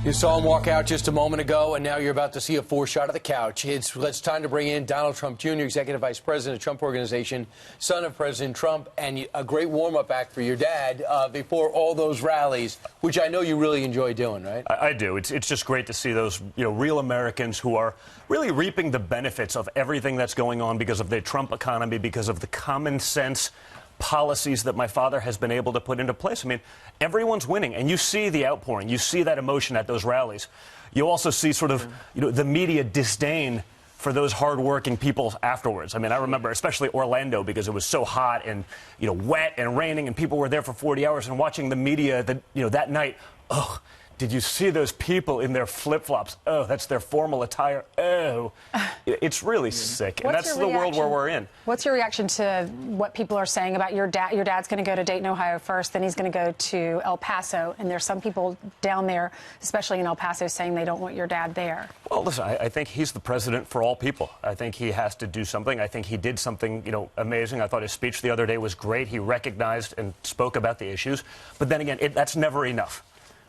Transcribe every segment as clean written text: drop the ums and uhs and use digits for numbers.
You saw him walk out just a moment ago, and now you're about to see a foreshot of the couch. It's time to bring in Donald Trump Jr., Executive Vice President of Trump Organization, son of President Trump, and a great warm-up act for your dad before all those rallies, which I know you really enjoy doing, right? I do. It's just great to see those real Americans who are really reaping the benefits of everything that's going on because of the Trump economy, because of the common sense policies that my father has been able to put into place. I mean, everyone's winning, and you see the outpouring. You see that emotion at those rallies. You also see sort of, the media disdain for those hardworking people afterwards. I mean, I remember especially Orlando because it was so hot and, wet and raining, and people were there for 40 hours and watching the media that, that night. Oh, did you see those people in their flip-flops? Oh, that's their formal attire. Oh, it's really sick. And that's the world where we're in. What's your reaction to what people are saying about your dad? Your dad's going to go to Dayton, Ohio first, then he's going to go to El Paso. And there's some people down there, especially in El Paso, saying they don't want your dad there. Well, listen, I think he's the president for all people. I think he has to do something. I think he did something, amazing. I thought his speech the other day was great. He recognized and spoke about the issues. But then again, that's never enough.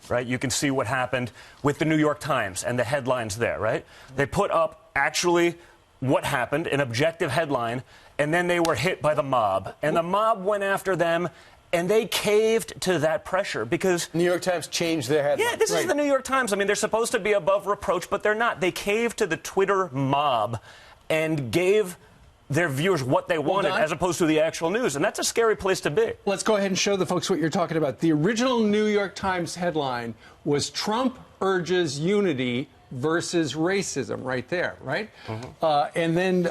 Right? You can see what happened with the New York Times and the headlines there, right? They put up actually what happened, an objective headline, and then they were hit by the mob. And the mob went after them, and they caved to that pressure because New York Times changed their headline. Yeah, this is the New York Times. I mean, they're supposed to be above reproach, but they're not. They caved to the Twitter mob and gave their viewers what they wanted as opposed to the actual news. And that's a scary place to be. Let's go ahead and show the folks what you're talking about. The original New York Times headline was Trump urges unity versus racism, right there, right? And then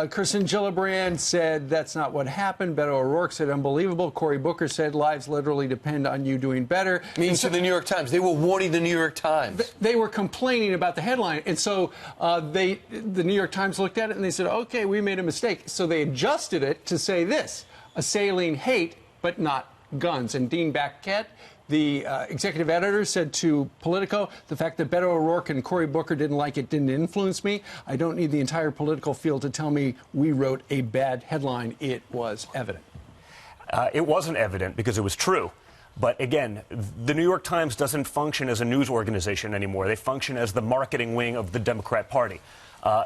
Kirsten Gillibrand said that's not what happened. Beto O'Rourke said unbelievable. Cory Booker said lives literally depend on you doing better. Means to the New York Times. They were warning the New York Times. They were complaining about the headline. And so the New York Times looked at it and they said, okay, we made a mistake. So they adjusted it to say this, assailing hate, but not guns. And Dean Baquet, the executive editor, said to Politico, the fact that Beto O'Rourke and Cory Booker didn't like it didn't influence me. I don't need the entire political field to tell me we wrote a bad headline. It was evident. It wasn't evident because it was true. But again, the New York Times doesn't function as a news organization anymore. They function as the marketing wing of the Democrat Party.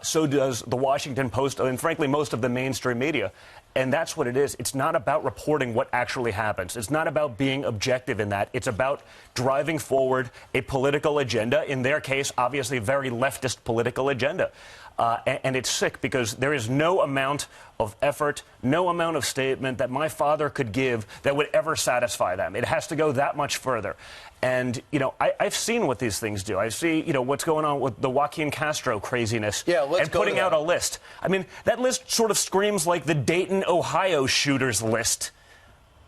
So does the Washington Post and, frankly, most of the mainstream media. And that's what it is. It's not about reporting what actually happens. It's not about being objective in that. It's about driving forward a political agenda, in their case, obviously a very leftist political agenda. And it's sick because there is no amount of effort, no amount of statement that my father could give that would ever satisfy them. It has to go that much further. And, I've seen what these things do. I see, what's going on with the Joaquin Castro craziness and putting out a list. I mean, that list sort of screams like the Dayton, Ohio shooters list,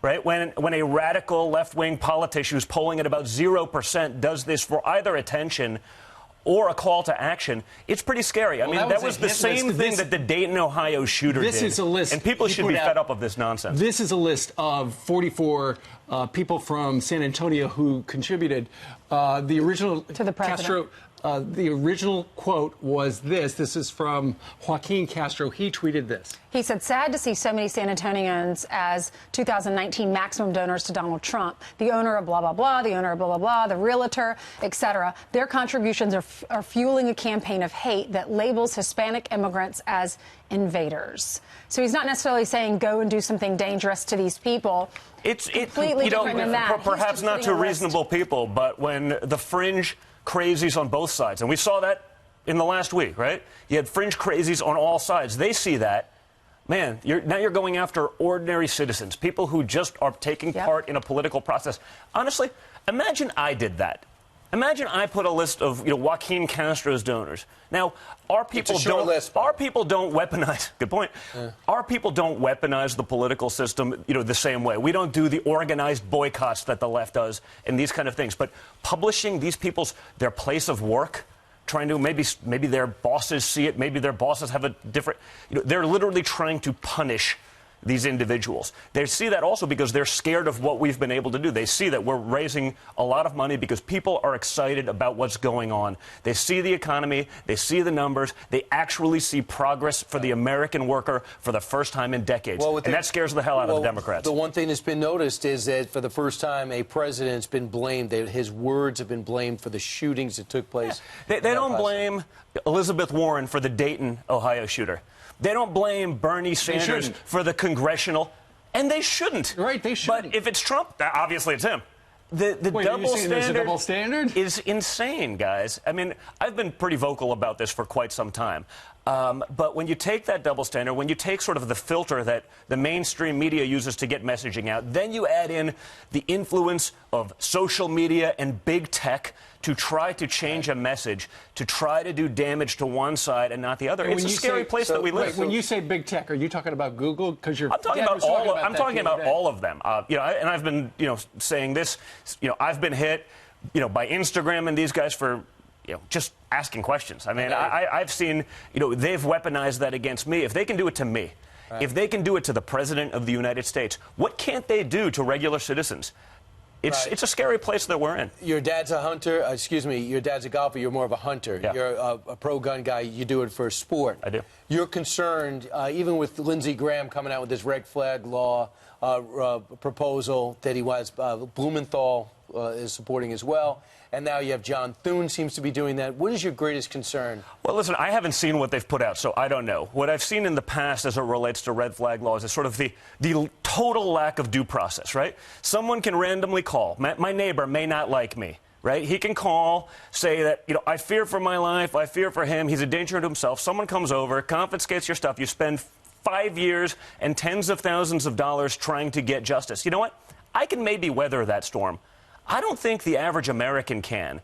right? When a radical left-wing politician who's polling at about 0% does this for either attention or a call to action, it's pretty scary. I mean, that was the same thing that the Dayton, Ohio shooter did. This is a list. And people should be fed up of this nonsense. This is a list of 44 people from San Antonio who contributed. The original to the president. Castro, the original quote was this. This is from Joaquin Castro. He tweeted this. He said, sad to see so many San Antonians as 2019 maximum donors to Donald Trump. The owner of blah, blah, blah, the owner of blah, blah, blah, the realtor, etc. Their contributions are fueling a campaign of hate that labels Hispanic immigrants as invaders. So he's not necessarily saying go and do something dangerous to these people. It's completely different than that. Perhaps not to reasonable people, but when the fringe crazies on both sides, and we saw that in the last week, right? You had fringe crazies on all sides. They see that. Man, now you're going after ordinary citizens, people who just are taking part in a political process. Honestly, imagine I did that. Imagine I put a list of Joaquin Castro's donors. Now, our people don't weaponize. Good point. Our people don't weaponize the political system, the same way. We don't do the organized boycotts that the left does and these kind of things. But publishing these their place of work, trying to maybe their bosses see it, maybe their bosses have a different. They're literally trying to punish these individuals. They see that also because they're scared of what we've been able to do. They see that we're raising a lot of money because people are excited about what's going on. They see the economy, they see the numbers, they actually see progress for the American worker for the first time in decades. And that scares the hell out of the Democrats. The one thing that's been noticed is that for the first time, a president's been blamed. His words have been blamed for the shootings that took place. Yeah. They don't blame Elizabeth Warren for the Dayton, Ohio shooter. They don't blame Bernie Sanders for the congressional, and they shouldn't. Right, they shouldn't. But if it's Trump, obviously it's him. The double standard is insane, guys. I mean, I've been pretty vocal about this for quite some time. But when you take that double standard, when you take sort of the filter that the mainstream media uses to get messaging out, then you add in the influence of social media and big tech to try to change a message, to try to do damage to one side and not the other. It's a scary place that we live. When you say big tech, are you talking about Google? Because I'm talking about all. I'm talking about all of them. And I've been, saying this. I've been hit, by Instagram and these guys for, just asking questions. I mean, I've seen, they've weaponized that against me. If they can do it to me, if they can do it to the President of the United States, what can't they do to regular citizens? It's a scary place that we're in. Your dad's a hunter. Your dad's a golfer. You're more of a hunter. Yeah. You're a pro-gun guy. You do it for sport. I do. You're concerned, even with Lindsey Graham coming out with this red flag law proposal that he was. Blumenthal is supporting as well. And now you have John Thune seems to be doing that. What is your greatest concern? Well, listen, I haven't seen what they've put out, so I don't know. What I've seen in the past as it relates to red flag laws is sort of the total lack of due process, right? Someone can randomly call. My neighbor may not like me, right? He can call, say that, I fear for my life, I fear for him, he's a danger to himself. Someone comes over, confiscates your stuff, you spend 5 years and tens of thousands of dollars trying to get justice. You know what? I can maybe weather that storm. I don't think the average American can.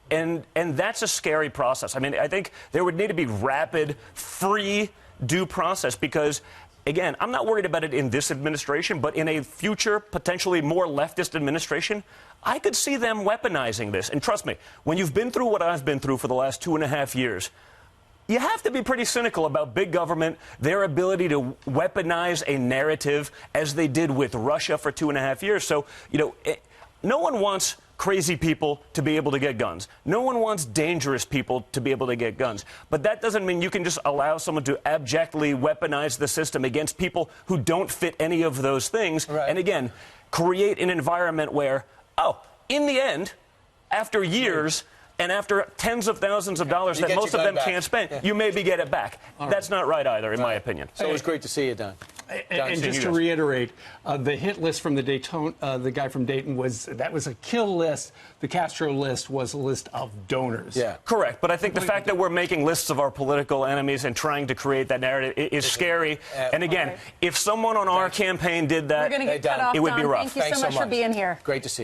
And that's a scary process. I mean, I think there would need to be rapid, free due process because, again, I'm not worried about it in this administration, but in a future, potentially more leftist administration, I could see them weaponizing this. And trust me, when you've been through what I've been through for the last 2.5 years, you have to be pretty cynical about big government, their ability to weaponize a narrative as they did with Russia for 2.5 years. So, no one wants crazy people to be able to get guns. No one wants dangerous people to be able to get guns. But that doesn't mean you can just allow someone to abjectly weaponize the system against people who don't fit any of those things. Right. And again, create an environment where, in the end, after years and after tens of thousands of dollars that most of them can't spend, you maybe get it back. That's not right either, in my opinion. So it was great to see you, Don. And just to reiterate, the hit list from the guy from Dayton was a kill list. The Castro list was a list of donors. Yeah, correct. But I think the fact that we're making lists of our political enemies and trying to create that narrative is scary. And again, if someone on our campaign did that, We're gonna get cut off, it would be rough. Thank you so much for being here. Great to see you.